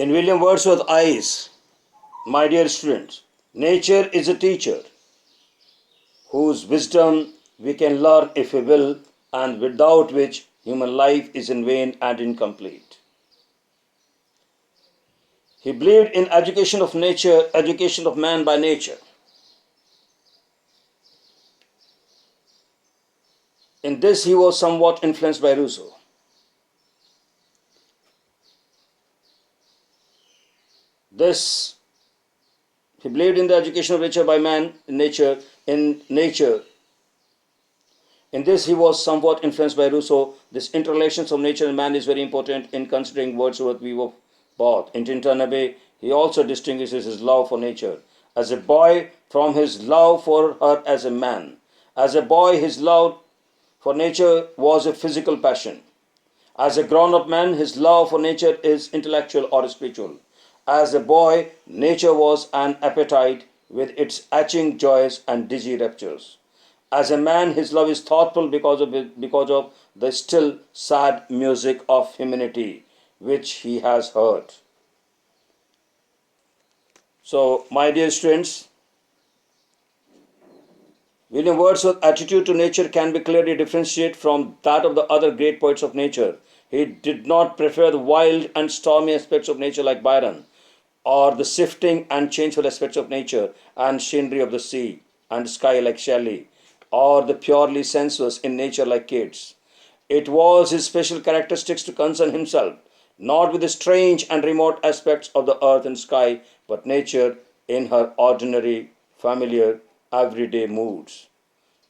In William Wordsworth's eyes, my dear students, nature is a teacher whose wisdom we can learn if we will, and without which human life is in vain and incomplete. He believed in education of nature, education of man by nature. In this, he was somewhat influenced by Rousseau. This, he believed in the education of nature by man in nature. In this, he was somewhat influenced by Rousseau. This interrelations of nature and man is very important in considering Wordsworth's view of both. In TINTERN, ABBEY, he also distinguishes his love for nature as a boy from his love for her as a man. As a boy, his love for nature was a physical passion. As a grown-up man, his love for nature is intellectual or spiritual. As a boy, nature was an appetite with its aching joys and dizzy raptures. As a man, his love is thoughtful because of the still sad music of humanity which he has heard. So, my dear students, William Wordsworth's attitude to nature can be clearly differentiated from that of the other great poets of nature. He did not prefer the wild and stormy aspects of nature like Byron, or the shifting and changeful aspects of nature and scenery of the sea and sky like Shelley, or the purely sensuous in nature like Keats. It was his special characteristics to concern himself not with the strange and remote aspects of the earth and sky, but nature in her ordinary, familiar, everyday moods.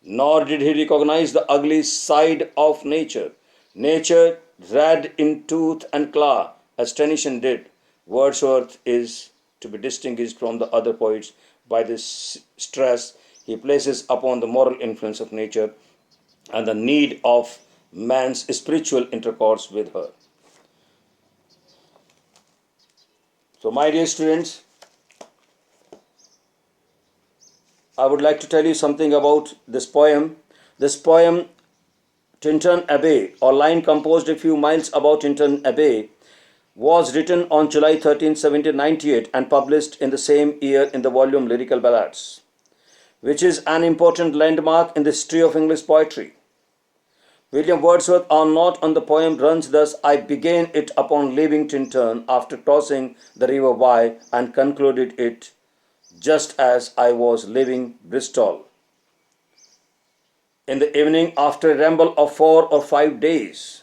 Nor did he recognize the ugly side of nature. Nature red in tooth and claw, as Tennyson did. Wordsworth is to be distinguished from the other poets by the stress he places upon the moral influence of nature and the need of man's spiritual intercourse with her. So, my dear students, I would like to tell you something about this poem. This poem, TINTERN ABBEY, or line composed a few miles above TINTERN ABBEY, was written on July 13, 1798 and published in the same year in the volume Lyrical Ballads, which is an important landmark in the history of English poetry. William Wordsworth's note on the poem runs thus: I began it upon leaving Tintern after crossing the river Wye and concluded it just as I was leaving Bristol. In the evening, after a ramble of 4 or 5 days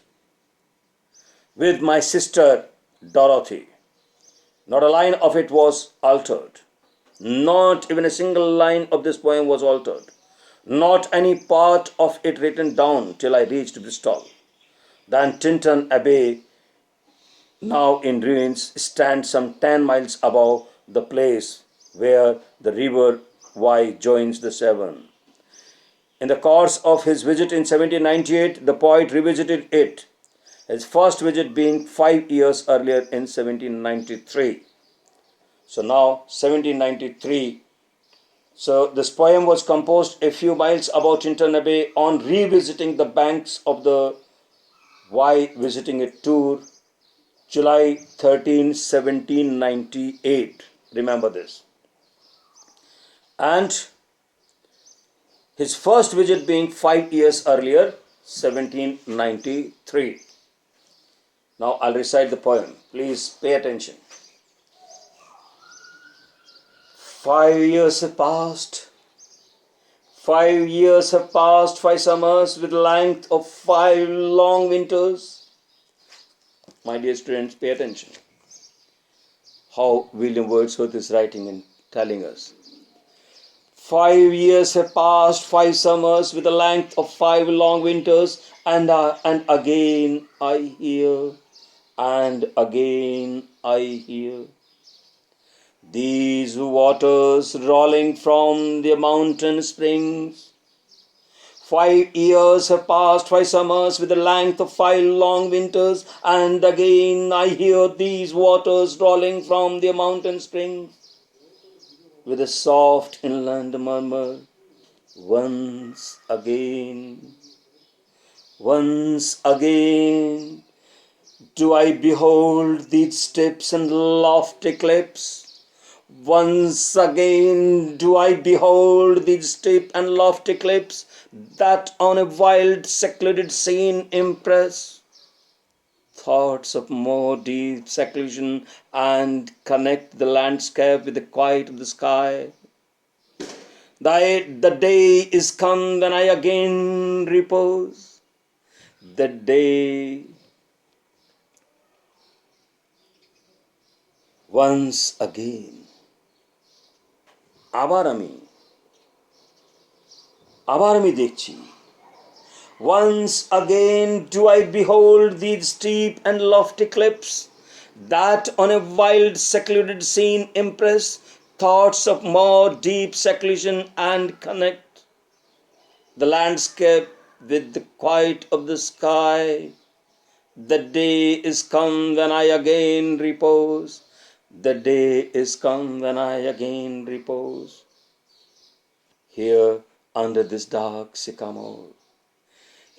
with my sister Dorothy, not a line of it was altered. Not even a single line of this poem was altered. Not any part of it written down till I reached Bristol. Then Tintern Abbey, now in ruins, stands some 10 miles above the place where the river Wye joins the Severn. In the course of his visit in 1798, the poet revisited it, his first visit being 5 years earlier in 1793. So now 1793. So this poem was composed a few miles above Tintern Abbey on revisiting the banks of the Wye, visiting a tour, July 13, 1798. Remember this. And his first visit being 5 years earlier, 1793. Now I'll recite the poem. Please pay attention. 5 years have passed. 5 years have passed, 5 summers with length of 5 long winters. My dear students, pay attention. How William Wordsworth is writing and telling us. 5 years have passed, 5 summers with a length of 5 long winters, and again I hear, and again I hear these waters rolling from the mountain springs. 5 years have passed, 5 summers with the length of 5 long winters, and again I hear these waters rolling from the mountain springs. With a soft inland murmur, once again, do I behold these steeps and lofty cliffs. Once again do I behold these steep and lofty cliffs that on a wild secluded scene impress thoughts of more deep seclusion and connect the landscape with the quiet of the sky. The day is come when I again repose. The day once again. আবার আমি দেখছি. Once again do I behold these steep and lofty cliffs that on a wild secluded scene impress thoughts of more deep seclusion and connect the landscape with the quiet of the sky. The day is come when I again repose. The day is come when I again repose. Here under this dark sycamore.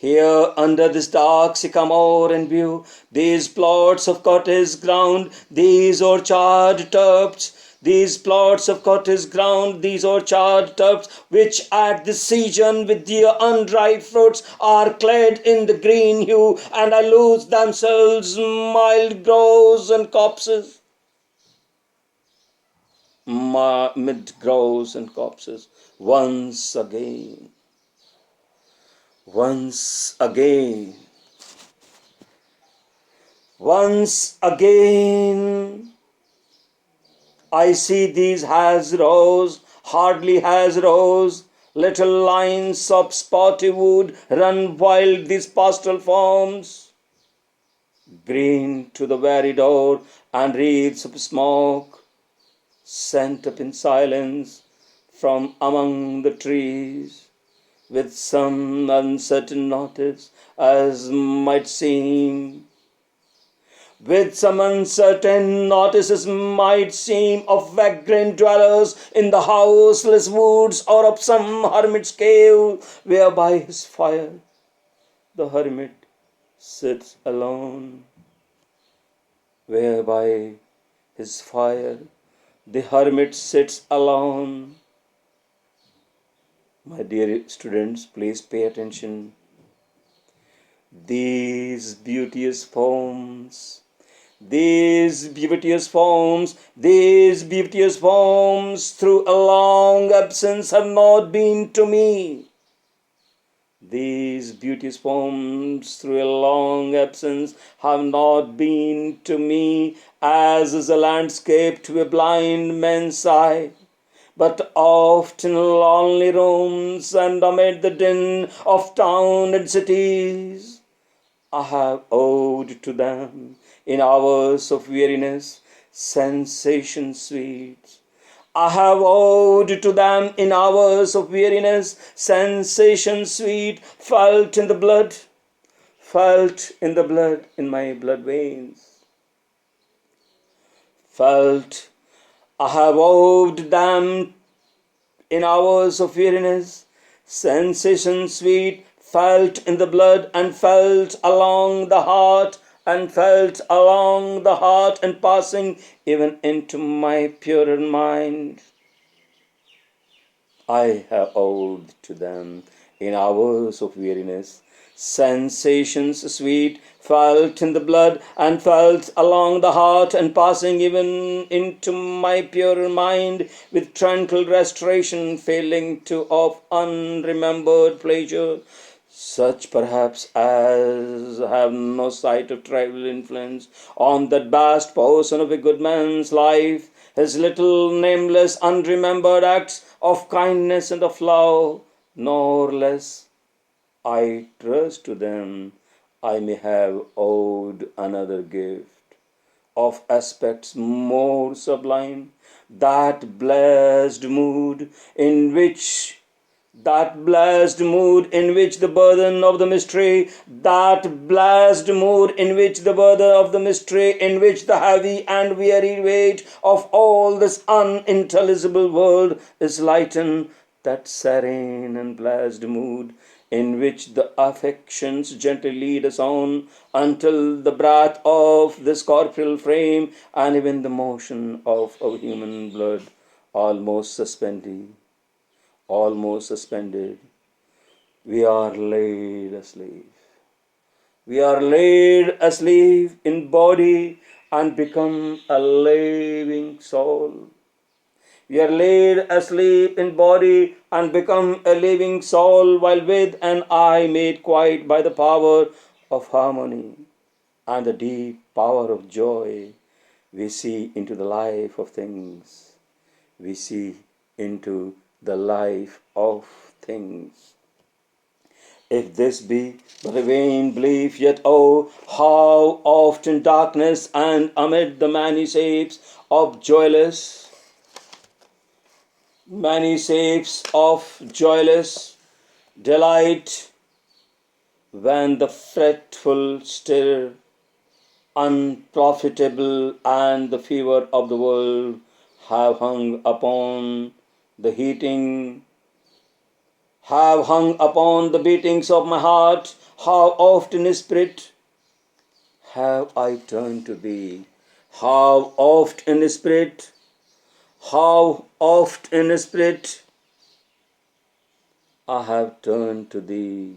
Here under this dark sycamore and view these plots of cottage ground, these orchard turfs, these plots of cottage ground, these orchard turfs, which at this season with their unripe fruits are clad in the green hue and lose themselves mild groves and copses. Mid groves and copses. Once again. Once again. Once again. I see these hedgerows, hardly hedgerows, little lines of spotty wood run wild these pastel forms, green to the very door and wreaths of smoke, sent up in silence from among the trees, with some uncertain notice as might seem. With some uncertain notices might seem of vagrant dwellers in the houseless woods or of some hermit's cave, where by his fire the hermit sits alone. Where by his fire the hermit sits alone. My dear students, please pay attention. These beauteous forms, these beauteous forms through a long absence have not been to me. These beauteous forms through a long absence have not been to me, as is a landscape to a blind man's eye, but oft in lonely rooms and amid the din of town and cities. I have owed to them in hours of weariness sensation sweet. I have owed to them in hours of weariness sensation sweet, felt in the blood in my blood veins. I have owed them in hours of weariness sensation sweet, felt in the blood and felt along the heart and passing even into my purer mind. I have owed to them in hours of weariness sensations sweet, felt in the blood and felt along the heart and passing even into my purer mind, with tranquil restoration failing to of unremembered pleasure, such perhaps as have no sight of trivial influence on that vast portion of a good man's life, his little nameless unremembered acts of kindness and of love, nor less I trust to them I may have owed another gift of aspects more sublime, that blessed mood in which the burden of the mystery, in which the heavy and weary weight of all this unintelligible world is lightened, that serene and blessed mood in which the affections gently lead us on until the breath of this corporeal frame and even the motion of our human blood almost suspended, we are laid asleep. We are laid asleep in body and become a living soul. We are laid asleep in body and become a living soul, while with an eye made quiet by the power of harmony and the deep power of joy, we see into the life of things. We see into the life of things. If this be but a vain belief, yet oh, how often darkness and amid the many shapes of joyless delight, when the fretful, still, unprofitable, and the fever of the world have hung upon the beatings of my heart, how often in spirit have I turned to thee? How oft in spirit I have turned to thee.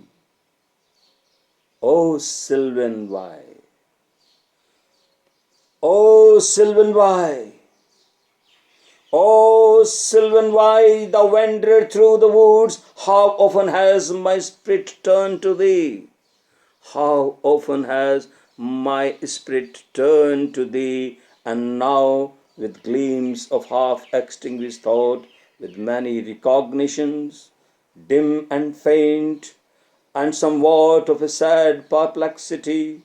O Sylvan why? O Sylvan why? O Sylvan why thou wanderer through the woods, how often has my spirit turned to thee? How often has my spirit turned to thee, and now with gleams of half-extinguished thought, with many recognitions, dim and faint, and somewhat of a sad perplexity,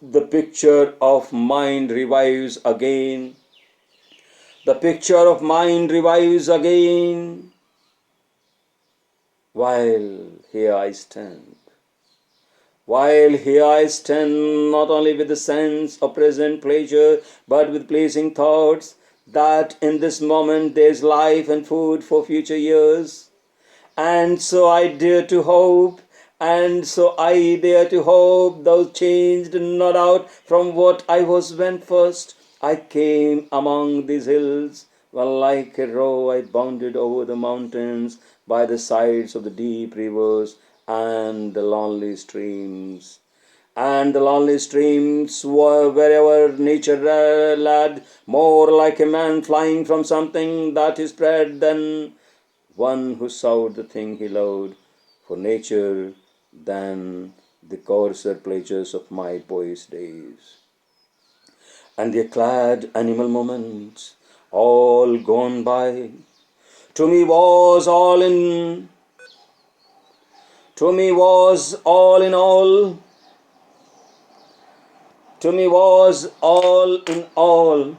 the picture of mind revives again. The picture of mind revives again, while here I stand. While here I stand, not only with the sense of present pleasure, but with pleasing thoughts that in this moment there is life and food for future years. And so I dare to hope, thou changed not out from what I was when first I came among these hills, when like a roe I bounded over the mountains by the sides of the deep rivers and the lonely streams. And the lonely streams were wherever nature led, more like a man flying from something that is spread than one who sought the thing he loved, for nature than the coarser pleasures of my boyish days. And the clad animal moments, all gone by, to me was all in all, to me was all in all,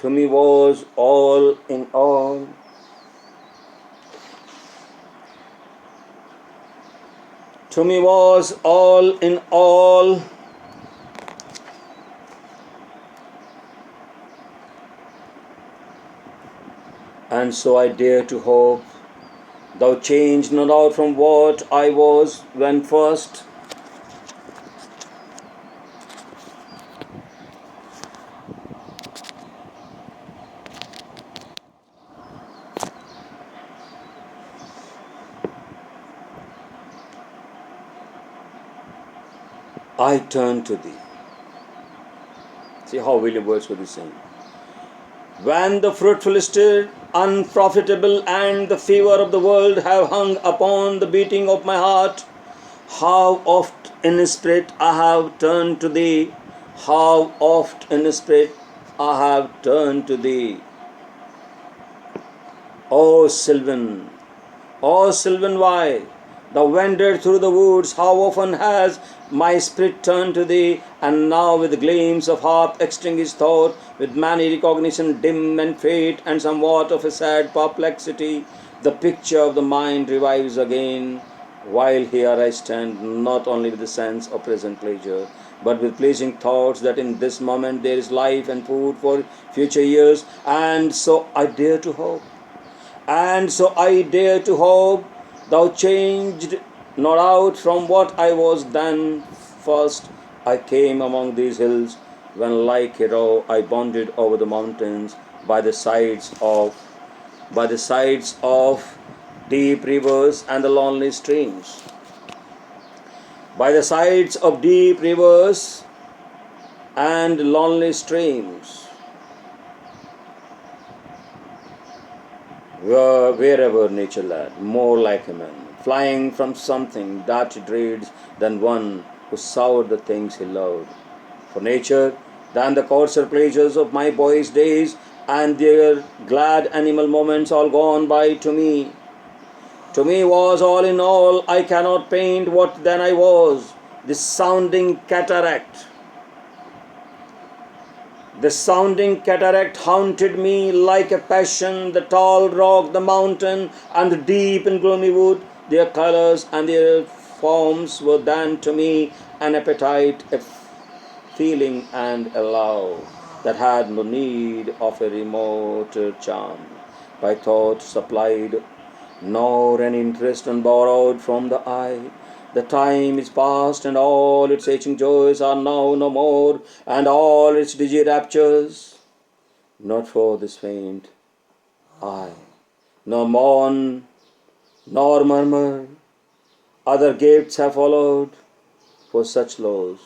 to me was all in all. To me was all in all. And so I dare to hope, thou changed not out from what I was when first I turned to thee. See how William Wordsworth is saying. When the fruitful still, unprofitable, and the fever of the world have hung upon the beating of my heart, how oft in spirit I have turned to thee. How oft in spirit I have turned to thee. O Sylvan, why? Thou wandered through the woods, how often has my spirit turned to thee, and now with gleams of half-extinguished thought, with many recognition dim and faint, and somewhat of a sad perplexity, the picture of the mind revives again, while here I stand, not only with the sense of present pleasure, but with pleasing thoughts that in this moment there is life and food for future years, and so I dare to hope. Thou changed not out from what I was then. First I came among these hills, when like a roe I bounded over the mountains by the sides of deep rivers and the lonely streams. By the sides of deep rivers and lonely streams, wherever nature led, more like a man, flying from something that he dreads than one who sought the things he loved. For nature, than the coarser pleasures of my boy's days, and their glad animal moments all gone by to me. To me was all in all, I cannot paint what then I was, this sounding cataract. The sounding cataract haunted me like a passion, the tall rock, the mountain, and the deep and gloomy wood. Their colors and their forms were then to me an appetite, a feeling, and a love that had no need of a remoter charm by thought supplied, nor an interest unborrowed from the eye. The time is past, and all its aching joys are now no more, and all its dizzy raptures not for this faint eye, nor mourn, nor murmur. Other gifts have followed, for such loss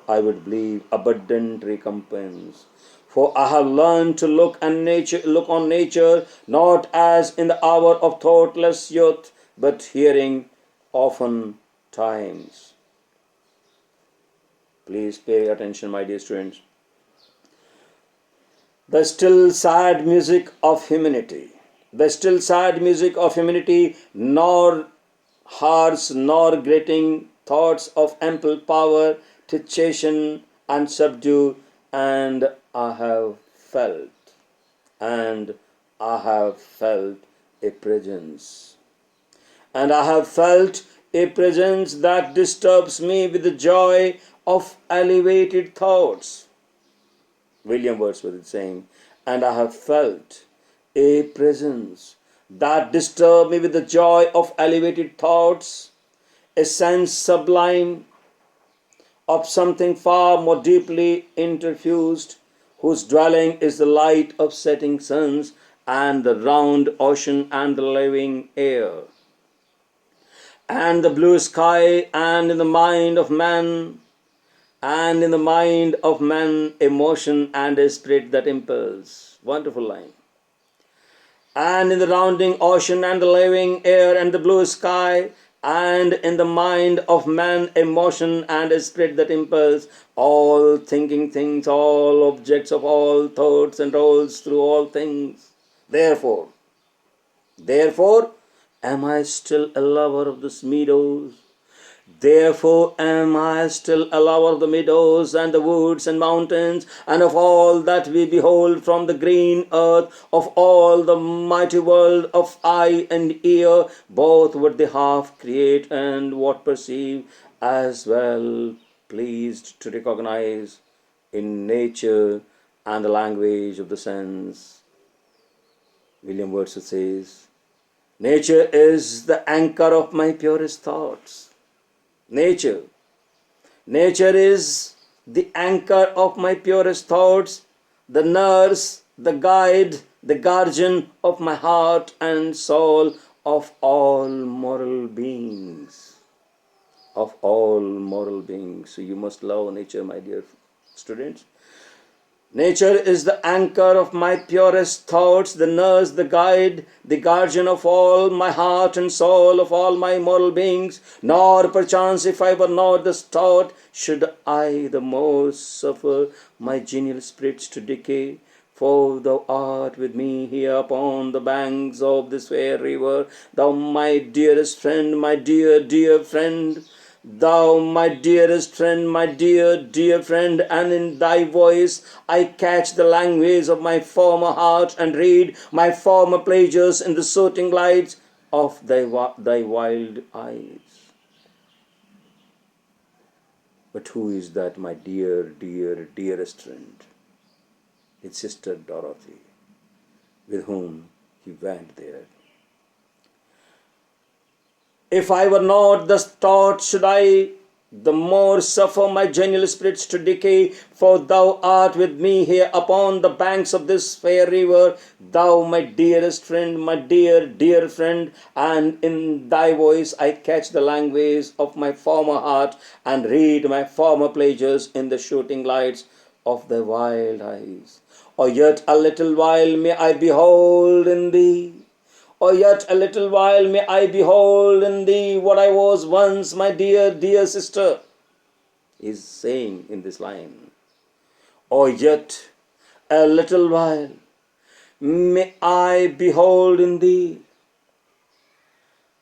I would believe abundant recompense. For I have learned to look on nature not as in the hour of thoughtless youth, but hearing often times. Please pay attention, my dear students. The still sad music of humanity. The still sad music of humanity, nor harsh nor grating thoughts of ample power to chasten and subdue, and I have felt, and I have felt a presence. And I have felt a presence that disturbs me with the joy of elevated thoughts. William Wordsworth is saying, and I have felt a presence that disturbed me with the joy of elevated thoughts, a sense sublime of something far more deeply interfused, whose dwelling is the light of setting suns and the round ocean and the living air and the blue sky, and in the mind of man, and in the mind of man a motion and a spirit that impels. Wonderful line. And in the rounding ocean and the living air and the blue sky, and in the mind of man a motion and a spirit that impels all thinking things, all objects of all thoughts, and rolls through all things. Therefore, am I still a lover of the meadows? Therefore am I still a lover of the meadows and the woods and mountains, and of all that we behold from the green earth, of all the mighty world of eye and ear, both what they half create and what perceive, as well pleased to recognize in nature and the language of the sense. William Wordsworth says, nature is the anchor of my purest thoughts. Nature. Nature is the anchor of my purest thoughts, the nurse, the guide, the guardian of my heart and soul, of all moral beings. Of all moral beings. So you must love nature, my dear students. Nature is the anchor of my purest thoughts, the nurse, the guide, the guardian of all my heart and soul, of all my moral beings. Nor perchance, if I were not thus taught, should I the more suffer my genial spirits to decay. For thou art with me here upon the banks of this fair river, thou my dearest friend, my dear, dear friend. Thou, my dearest friend, my dear, dear friend, and in thy voice I catch the language of my former heart and read my former pleasures in the sorting lights of thy wild eyes. But who is that, my dear, dear, dearest friend? It's Sister Dorothy, with whom he went there. If I were not thus taught, should I the more suffer my genial spirits to decay? For thou art with me here upon the banks of this fair river, thou my dearest friend, my dear, dear friend, and in thy voice I catch the language of my former heart, and read my former pleasures in the shooting lights of thy wild eyes. Or yet a little while may I behold in thee. Oh, yet a little while may I behold in thee what I was once, my dear, dear sister, is saying in this line. Oh, yet a little while may I behold in thee.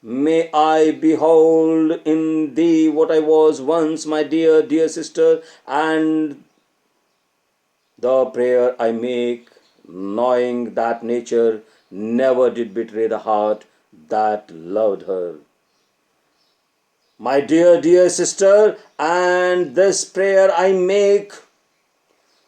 May I behold in thee what I was once, my dear, dear sister, and the prayer I make, knowing that nature never did betray the heart that loved her. My dear, dear sister, and this prayer I make,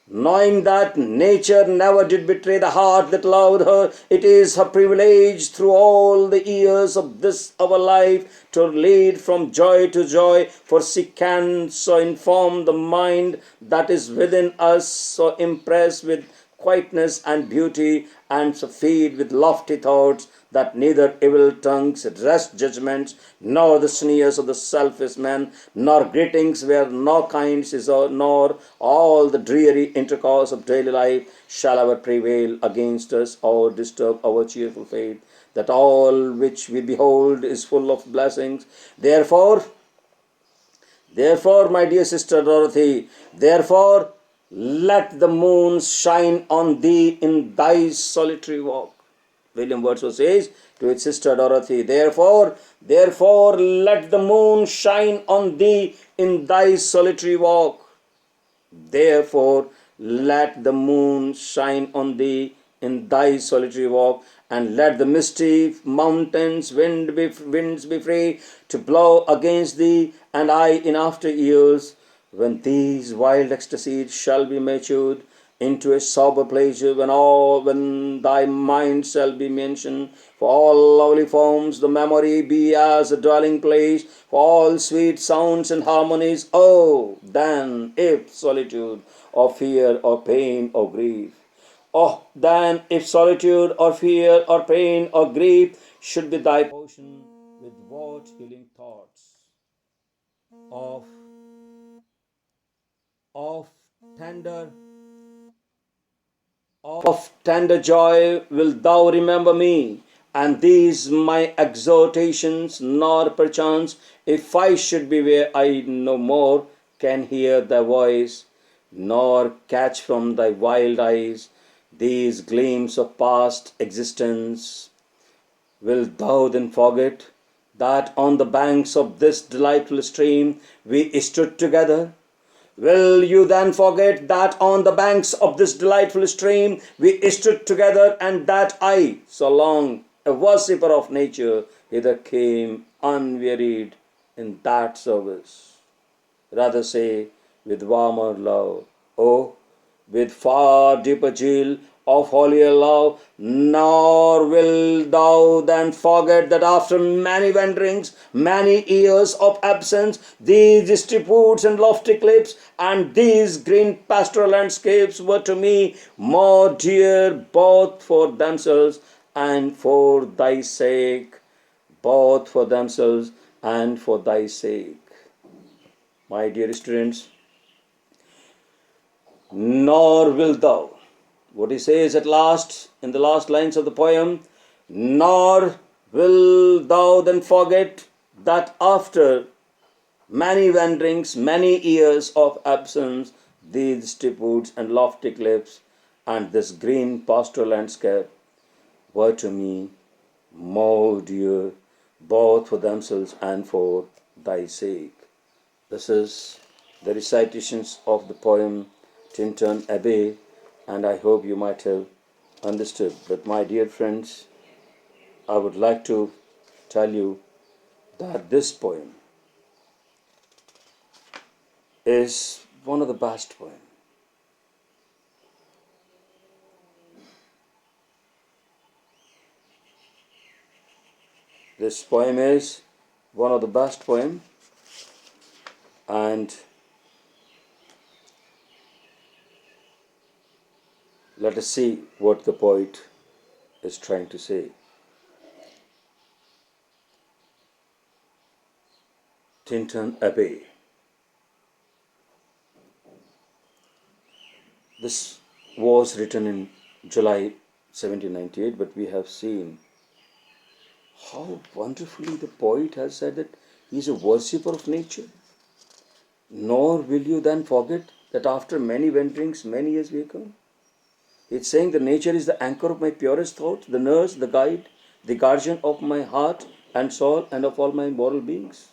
knowing that nature never did betray the heart that loved her. It is her privilege through all the years of this our life to lead from joy to joy, for she can so inform the mind that is within us, so impress with quietness and beauty, and so feed with lofty thoughts, that neither evil tongues wrest judgments, nor the sneers of the selfish man, nor greetings where no kinds is, nor all the dreary intercourse of daily life shall ever prevail against us or disturb our cheerful faith, that all which we behold is full of blessings. Therefore, my dear sister Dorothy, therefore, let the moon shine on thee in thy solitary walk. William Wordsworth says to his sister Dorothy, therefore, let the moon shine on thee in thy solitary walk. Therefore, let the moon shine on thee in thy solitary walk, and let the misty mountains winds be free to blow against thee, and I in after years, when these wild ecstasies shall be matured into a sober pleasure, when thy mind shall be mentioned, for all lovely forms the memory be as a dwelling place, for all sweet sounds and harmonies. Oh, then if solitude or fear or pain or grief, oh, then if solitude or fear or pain or grief should be thy portion, with what healing thoughts of of tender of tender joy wilt thou remember me, and these my exhortations, nor perchance, if I should be where I no more can hear thy voice, nor catch from thy wild eyes these gleams of past existence, wilt thou then forget that on the banks of this delightful stream we stood together? Will you then forget that on the banks of this delightful stream we stood together, and that I, so long a worshipper of nature, hither came unwearied in that service? Rather say, with warmer love, oh, with far deeper zeal of holier love, nor wilt thou then forget that after many wanderings, many years of absence, these disputes and lofty cliffs and these green pastoral landscapes were to me more dear both for themselves and for thy sake, both for themselves and for thy sake. My dear students, nor wilt thou, what he says at last in the last lines of the poem, nor wilt thou then forget that after many wanderings, many years of absence, these steep woods and lofty cliffs and this green pastoral landscape were to me more dear both for themselves and for thy sake. This is the recitations of the poem TINTERN ABBEY, and I hope you might have understood. But my dear friends, I would like to tell you that this poem is one of the best poems. This poem is one of the best poem, and let us see what the poet is trying to say. TINTERN ABBEY. This was written in July 1798, but we have seen how wonderfully the poet has said that he is a worshipper of nature. Nor will you then forget that after many wanderings, many years we come. It's saying that nature is the anchor of my purest thoughts, the nurse, the guide, the guardian of my heart and soul and of all my moral beings.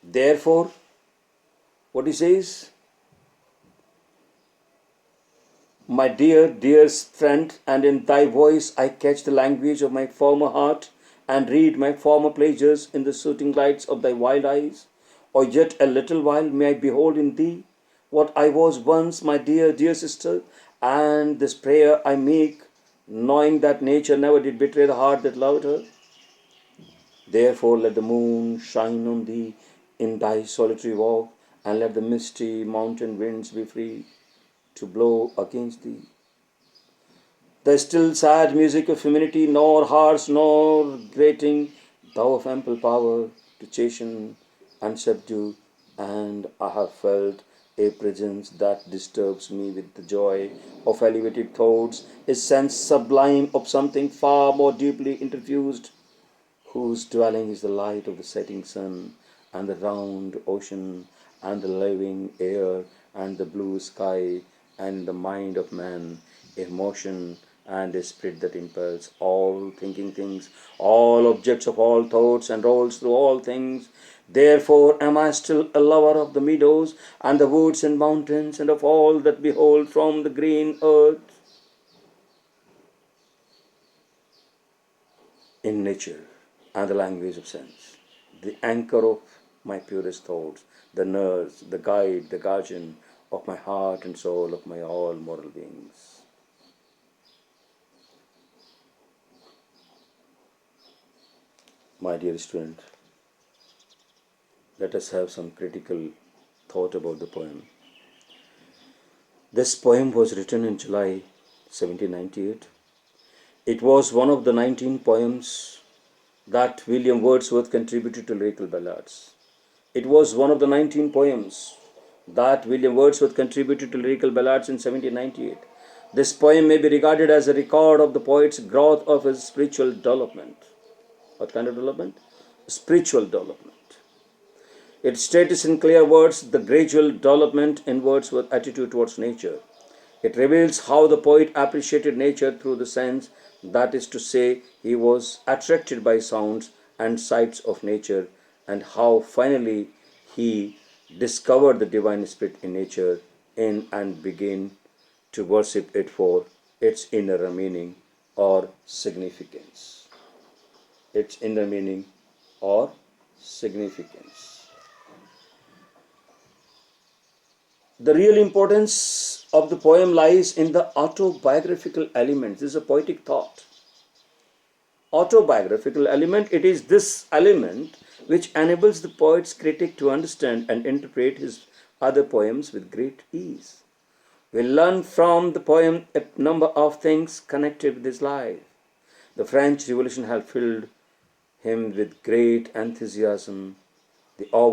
Therefore, what he says, my dear, dearest friend, and in thy voice I catch the language of my former heart, and read my former pleasures in the shooting lights of thy wild eyes. Or yet a little while may I behold in thee what I was once, my dear, dear sister, and this prayer I make, knowing that nature never did betray the heart that loved her. Therefore let the moon shine on thee in thy solitary walk, and let the misty mountain winds be free to blow against thee. The still sad music of humanity, nor harsh nor grating, thou of ample power to chasten and subdue, and I have felt a presence that disturbs me with the joy of elevated thoughts, a sense sublime of something far more deeply interfused, whose dwelling is the light of the setting sun, and the round ocean, and the living air, and the blue sky, and the mind of man, a motion and a spirit that impels all thinking things, all objects of all thoughts, and rolls through all things. Therefore am I still a lover of the meadows, and the woods and mountains, and of all that behold from the green earth. In nature and the language of sense, the anchor of my purest thoughts, the nurse, the guide, the guardian of my heart and soul, of my all moral beings. My dear student, let us have some critical thought about the poem. This poem was written in July 1798. It was one of the 19 poems that William Wordsworth contributed to lyrical ballads. It was one of the 19 poems that William Wordsworth contributed to lyrical ballads in 1798. This poem may be regarded as a record of the poet's growth of his spiritual development. What kind of development? Spiritual development. It states in clear words the gradual development in Wordsworth's attitude towards nature. It reveals how the poet appreciated nature through the sense, that is to say, he was attracted by sounds and sights of nature, and how finally he discovered the divine spirit in nature and began to worship it for its inner meaning or significance. Its inner meaning or significance. The real importance of the poem lies in the autobiographical element. This is a poetic thought. Autobiographical element, it is this element which enables the poet's critic to understand and interpret his other poems with great ease. We learn from the poem a number of things connected with his life. The French Revolution had filled him with great enthusiasm. The